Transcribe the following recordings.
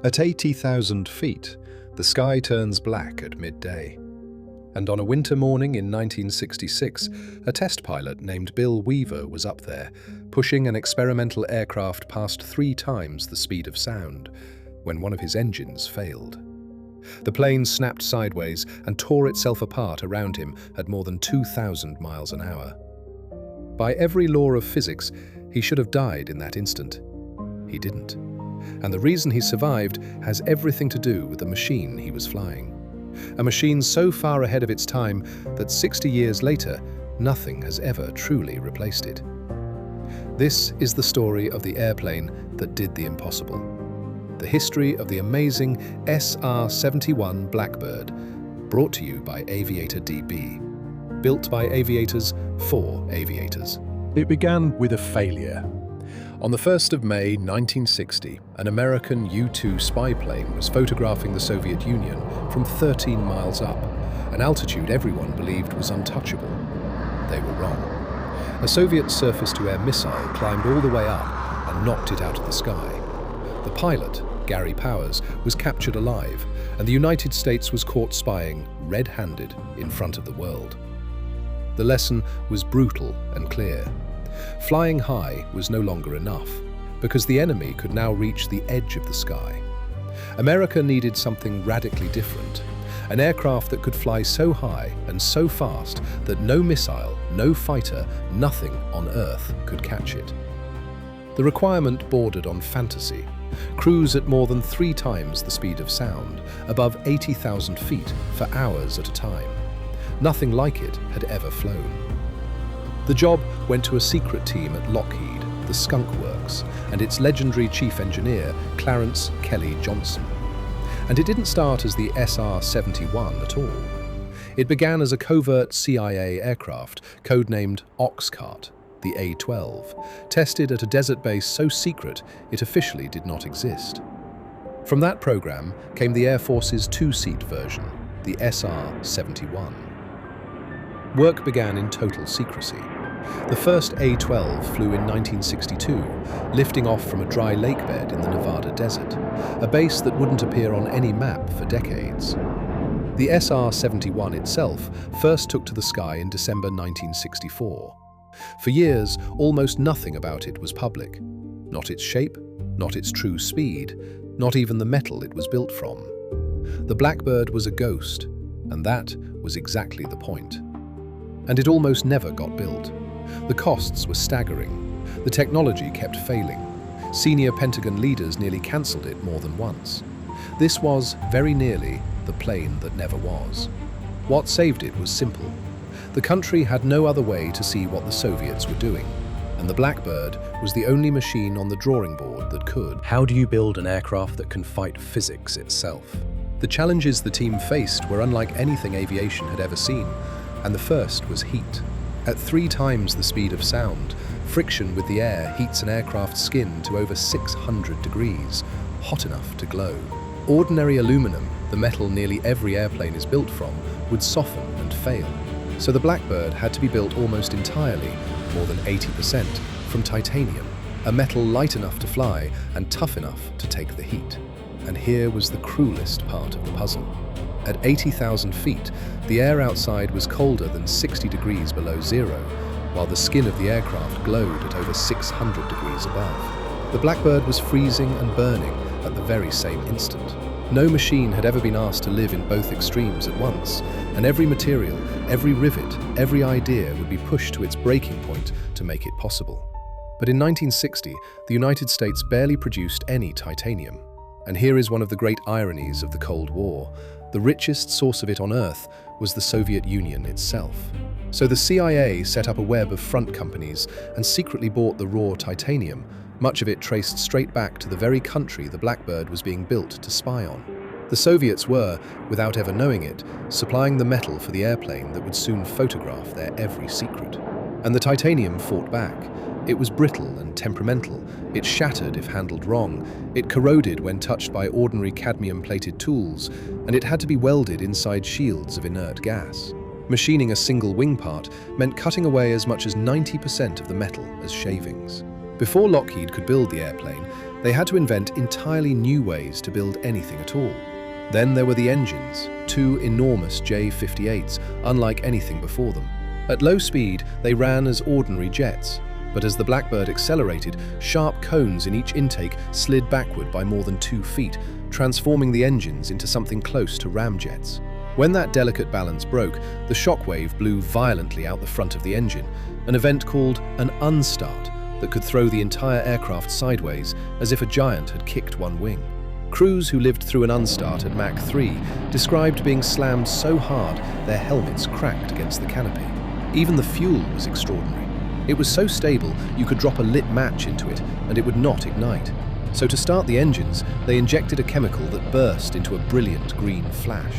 At 80,000 feet, the sky turns black at midday. And on a winter morning in 1966, a test pilot named Bill Weaver was up there, pushing an experimental aircraft past 3 times the speed of sound, when one of his engines failed. The plane snapped sideways and tore itself apart around him at more than 2,000 miles an hour. By every law of physics, he should have died in that instant. He didn't. And the reason he survived has everything to do with the machine he was flying. A machine so far ahead of its time that 60 years later, nothing has ever truly replaced it. This is the story of the airplane that did the impossible. The history of the amazing SR-71 Blackbird, brought to you by AviatorDB. Built by aviators for aviators. It began with a failure. On the 1st of May 1960, an American U-2 spy plane was photographing the Soviet Union from 13 miles up, an altitude everyone believed was untouchable. They were wrong. A Soviet surface-to-air missile climbed all the way up and knocked it out of the sky. The pilot, Gary Powers, was captured alive, and the United States was caught spying red-handed in front of the world. The lesson was brutal and clear. Flying high was no longer enough, because the enemy could now reach the edge of the sky. America needed something radically different, an aircraft that could fly so high and so fast that no missile, no fighter, nothing on Earth could catch it. The requirement bordered on fantasy. Cruise at more than 3 times the speed of sound, above 80,000 feet for hours at a time. Nothing like it had ever flown. The job went to a secret team at Lockheed, the Skunk works, and its legendary chief engineer, Clarence Kelly Johnson. And it didn't start as the SR-71 at all. It began as a covert CIA aircraft, codenamed Oxcart, the A-12, tested at a desert base so secret it officially did not exist. From that program came the Air Force's 2-seat version, the SR-71. Work began in total secrecy. The first A-12 flew in 1962, lifting off from a dry lake bed in the Nevada desert, a base that wouldn't appear on any map for decades. The SR-71 itself first took to the sky in December 1964. For years, almost nothing about it was public. Not its shape, not its true speed, not even the metal it was built from. The Blackbird was a ghost, and that was exactly the point. And it almost never got built. The costs were staggering. The technology kept failing. Senior Pentagon leaders nearly cancelled it more than once. This was, very nearly, the plane that never was. What saved it was simple. The country had no other way to see what the Soviets were doing, and the Blackbird was the only machine on the drawing board that could. How do you build an aircraft that can fight physics itself? The challenges the team faced were unlike anything aviation had ever seen, and the first was heat. At 3 times the speed of sound, friction with the air heats an aircraft's skin to over 600 degrees, hot enough to glow. Ordinary aluminum, the metal nearly every airplane is built from, would soften and fail. So the Blackbird had to be built almost entirely, more than 80%, from titanium, a metal light enough to fly and tough enough to take the heat. And here was the cruelest part of the puzzle. At 80,000 feet, the air outside was colder than 60 degrees below zero, while the skin of the aircraft glowed at over 600 degrees above. The Blackbird was freezing and burning at the very same instant. No machine had ever been asked to live in both extremes at once, and every material, every rivet, every idea would be pushed to its breaking point to make it possible. But in 1960, the United States barely produced any titanium. And here is one of the great ironies of the Cold War. The richest source of it on Earth was the Soviet Union itself. So the CIA set up a web of front companies and secretly bought the raw titanium, much of it traced straight back to the very country the Blackbird was being built to spy on. The Soviets were, without ever knowing it, supplying the metal for the airplane that would soon photograph their every secret. And the titanium fought back. It was brittle and temperamental. It shattered if handled wrong. It corroded when touched by ordinary cadmium-plated tools, and it had to be welded inside shields of inert gas. Machining a single wing part meant cutting away as much as 90% of the metal as shavings. Before Lockheed could build the airplane, They had to invent entirely new ways to build anything at all. Then there were the engines, two enormous J-58s, unlike anything before them. At low speed, they ran as ordinary jets, but as the Blackbird accelerated, sharp cones in each intake slid backward by more than 2 feet, transforming the engines into something close to ramjets. When that delicate balance broke, the shockwave blew violently out the front of the engine, an event called an unstart that could throw the entire aircraft sideways as if a giant had kicked one wing. Crews who lived through an unstart at Mach 3 described being slammed so hard their helmets cracked against the canopy. Even the fuel was extraordinary. It was so stable you could drop a lit match into it and it would not ignite. So to start the engines, they injected a chemical that burst into a brilliant green flash.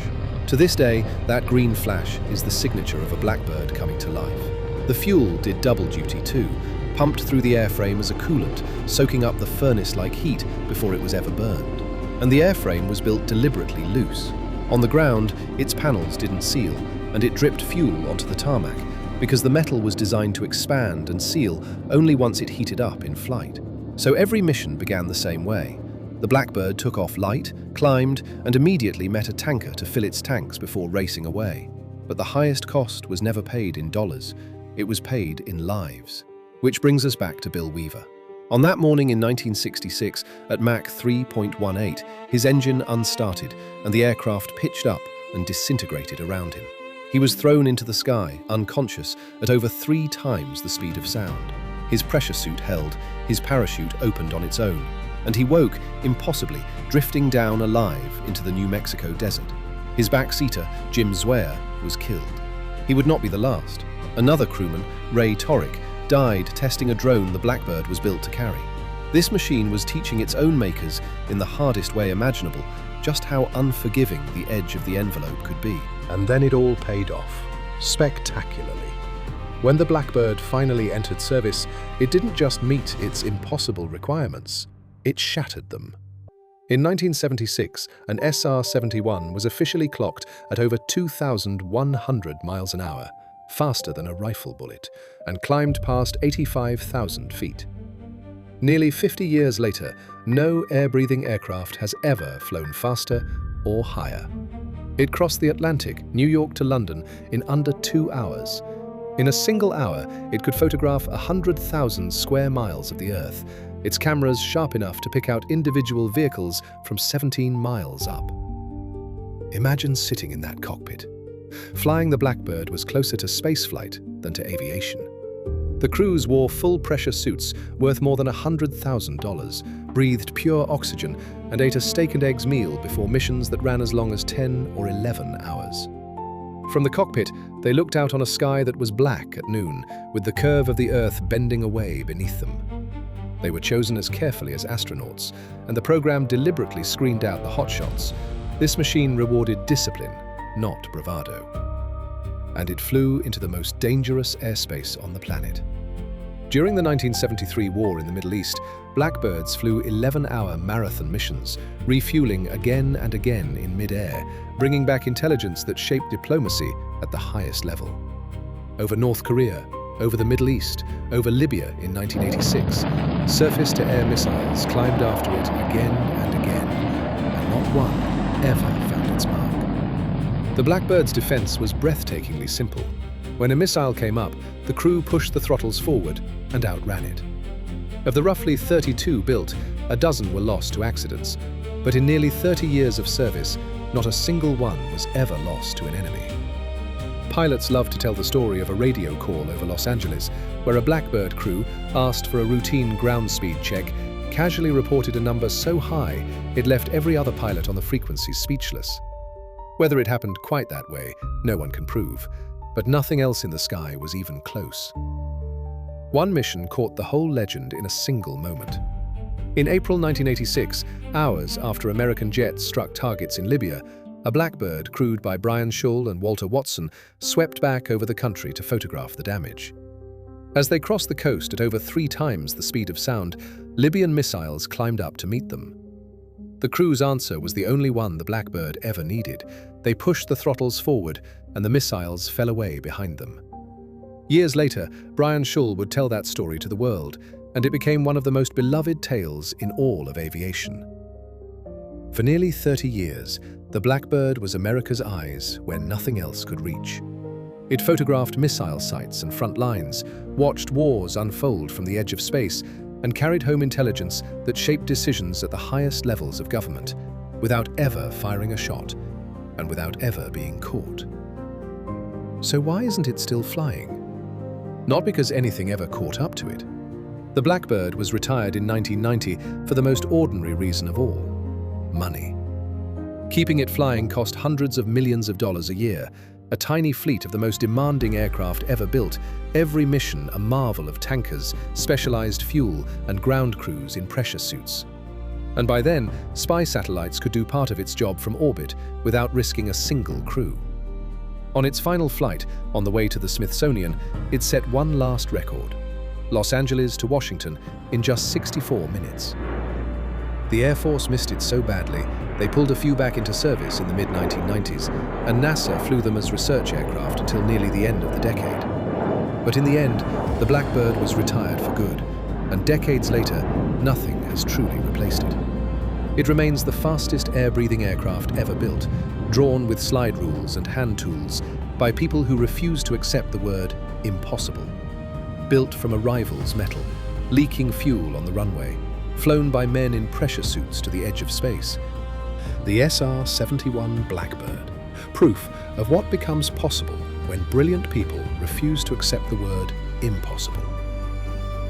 To this day, that green flash is the signature of a Blackbird coming to life. The fuel did double duty too, pumped through the airframe as a coolant, soaking up the furnace-like heat before it was ever burned. And the airframe was built deliberately loose. On the ground, its panels didn't seal, and it dripped fuel onto the tarmac, because the metal was designed to expand and seal only once it heated up in flight. So every mission began the same way. The Blackbird took off light, climbed, and immediately met a tanker to fill its tanks before racing away. But the highest cost was never paid in dollars. It was paid in lives. Which brings us back to Bill Weaver. On that morning in 1966, at Mach 3.18, his engine unstarted and the aircraft pitched up and disintegrated around him. He was thrown into the sky, unconscious, at over 3 times the speed of sound. His pressure suit held, his parachute opened on its own, and he woke, impossibly, drifting down alive into the New Mexico desert. His backseater, Jim Zweyer, was killed. He would not be the last. Another crewman, Ray Torrick, died testing a drone the Blackbird was built to carry. This machine was teaching its own makers, in the hardest way imaginable, just how unforgiving the edge of the envelope could be. And then it all paid off, spectacularly. When the Blackbird finally entered service, it didn't just meet its impossible requirements, it shattered them. In 1976, an SR-71 was officially clocked at over 2,100 miles an hour, faster than a rifle bullet, and climbed past 85,000 feet. Nearly 50 years later, no air-breathing aircraft has ever flown faster or higher. It crossed the Atlantic, New York to London, in under 2 hours. In a single hour, it could photograph 100,000 square miles of the Earth, its cameras sharp enough to pick out individual vehicles from 17 miles up. Imagine sitting in that cockpit. Flying the Blackbird was closer to spaceflight than to aviation. The crews wore full-pressure suits worth more than $100,000, breathed pure oxygen, and ate a steak and eggs meal before missions that ran as long as 10 or 11 hours. From the cockpit, they looked out on a sky that was black at noon, with the curve of the Earth bending away beneath them. They were chosen as carefully as astronauts, and the program deliberately screened out the hotshots. This machine rewarded discipline, not bravado. And it flew into the most dangerous airspace on the planet. During the 1973 war in the Middle East, Blackbirds flew 11-hour marathon missions, refueling again and again in mid-air, bringing back intelligence that shaped diplomacy at the highest level. Over North Korea, over the Middle East, over Libya in 1986, surface-to-air missiles climbed after it again and again, and not one ever found its mark. The Blackbird's defense was breathtakingly simple. When a missile came up, the crew pushed the throttles forward and outran it. Of the roughly 32 built, a dozen were lost to accidents, but in nearly 30 years of service, not a single one was ever lost to an enemy. Pilots love to tell the story of a radio call over Los Angeles, where a Blackbird crew, asked for a routine ground speed check, casually reported a number so high it left every other pilot on the frequency speechless. Whether it happened quite that way, no one can prove, but nothing else in the sky was even close. One mission caught the whole legend in a single moment. In April 1986, hours after American jets struck targets in Libya, a Blackbird crewed by Brian Shull and Walter Watson swept back over the country to photograph the damage. As they crossed the coast at over 3 times the speed of sound, Libyan missiles climbed up to meet them. The crew's answer was the only one the Blackbird ever needed. They pushed the throttles forward, and the missiles fell away behind them. Years later, Brian Shull would tell that story to the world, and it became one of the most beloved tales in all of aviation. For nearly 30 years, the Blackbird was America's eyes where nothing else could reach. It photographed missile sites and front lines, watched wars unfold from the edge of space, and carried home intelligence that shaped decisions at the highest levels of government, without ever firing a shot, and without ever being caught. So why isn't it still flying? Not because anything ever caught up to it. The Blackbird was retired in 1990 for the most ordinary reason of all: money. Keeping it flying cost hundreds of millions of dollars a year, a tiny fleet of the most demanding aircraft ever built, every mission a marvel of tankers, specialized fuel, and ground crews in pressure suits. And by then, spy satellites could do part of its job from orbit without risking a single crew. On its final flight, on the way to the Smithsonian, it set one last record: Los Angeles to Washington in just 64 minutes. The Air Force missed it so badly, they pulled a few back into service in the mid-1990s, and NASA flew them as research aircraft until nearly the end of the decade. But in the end, the Blackbird was retired for good, and decades later, nothing has truly replaced it. It remains the fastest air-breathing aircraft ever built, drawn with slide rules and hand tools by people who refuse to accept the word impossible. Built from a rival's metal, leaking fuel on the runway, flown by men in pressure suits to the edge of space. The SR-71 Blackbird, proof of what becomes possible when brilliant people refuse to accept the word impossible.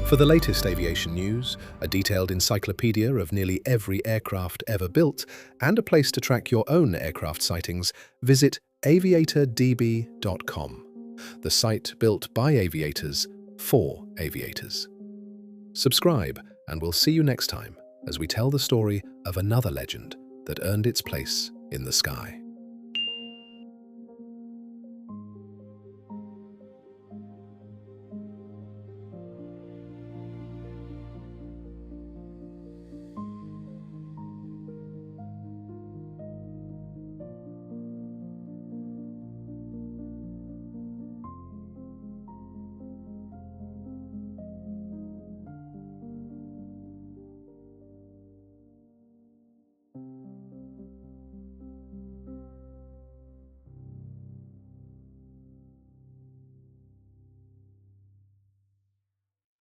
For the latest aviation news, a detailed encyclopedia of nearly every aircraft ever built, and a place to track your own aircraft sightings, visit AviatorDB.com, the site built by aviators for aviators. Subscribe, and we'll see you next time as we tell the story of another legend that earned its place in the sky.